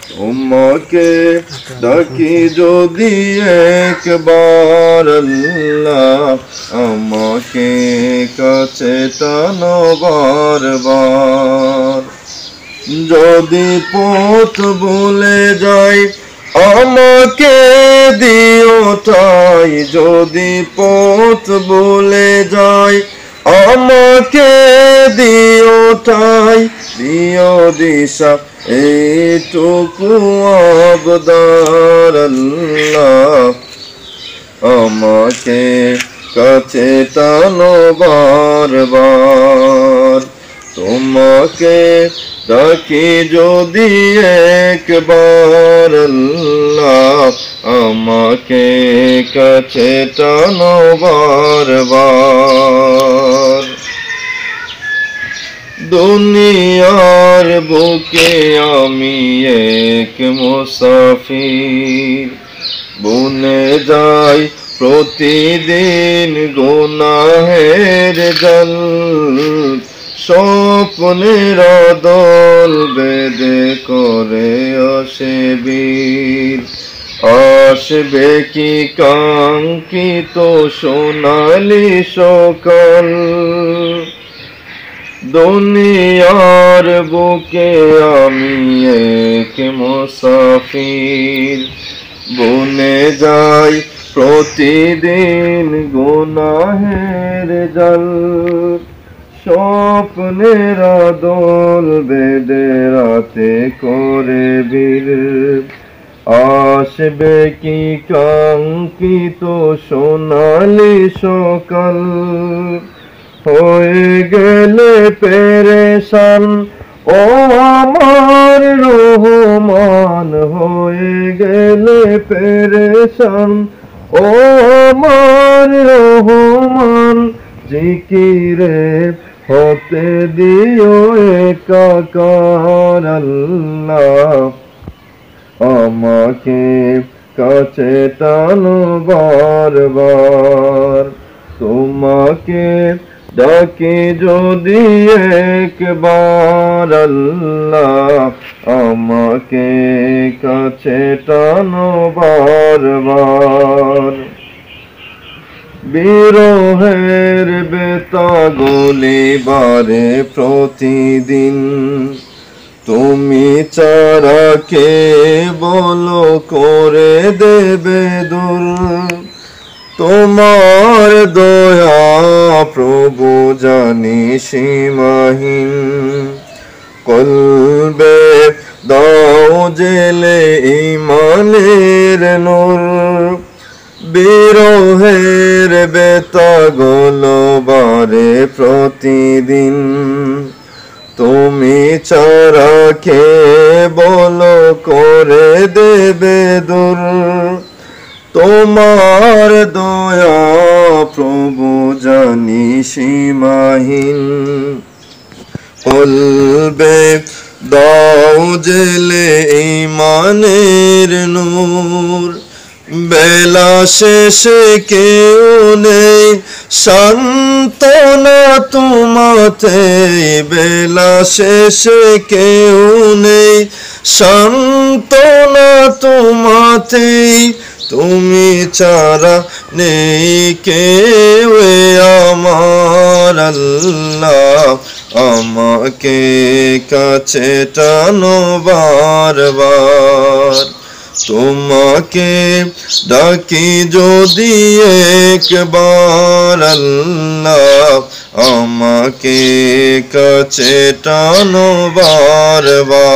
তোমাকে ডাকি যদি একবার আল্লাহ, আমাকে কাছে টানো বারবার। যদি পথ ভুলে যাই আমাকে দিও ঠাই, যদি পথ ভুলে যাই আমাকে দিও ঠাই, দিও দিশা এইটুকু আবদার আল্লাহ, আমাকে কাছে টানো বারবার। তোমাকে ডাকি যদি একবার আল্লাহ, আমাকে কাছে টানো বারবার। দুনিয়ার বুকে আমি এক মুসাফির, বুনে যাই প্রতিদিন গুনাহের জাল, স্বপ্নের দল বেঁধে করে আসে বীর, আসবে কি কাঙ্ক্ষিত সোনালি সকাল। দুনিয়ার বুকে আমি এক মুসাফির, বুনে যাই প্রতিদিন গুনাহের জাল, স্বপ্নের দল বেঁধে রাতে করে বীর, আসবে কি কাঙ্ক্ষিত সোনালি সকাল। হয়ে গেলে পেরেশান ও আমার রহমান, হয়ে গেলে পেরেশান ও আমার রহমান, জিকিরে হতে দিও একাকার আল্লাহ, আমাকে কাছে টানো বারবার। তোমাকে ডাকি যদি একবার আল্লাহ, আমাকে কাছে টানো বারবার। বিরহের বেতা গলিবারে প্রতিদিন, তুমি ছাড়া কে বলো করে দেবে দূর। তোমার দয়া প্রভু জানি সীমাহীন, কলবে দাও জেলে ইমানের নূর। বিরহের বেতা গলবারে প্রতিদিন, তুমি ছাড়া কে বলো করে দেবে দূর। তোমার দয়া প্রভু জানি সীমাহীন, কলবে দাও জেলে ইমানের নূর। বেলা শেষে কেউ নেই সান্ত্বনা তোমাতে, বেলা শেষে কেউ নেই সান্ত্বনা তোমাতে, তুমি ছাড়া নেই কেউ আমার আল্লাহ, আমাকে কাছে টানো বারবার। তোমাকে ডাকি যদি একবার আল্লাহ, আমাকে কাছে টানো বারবার।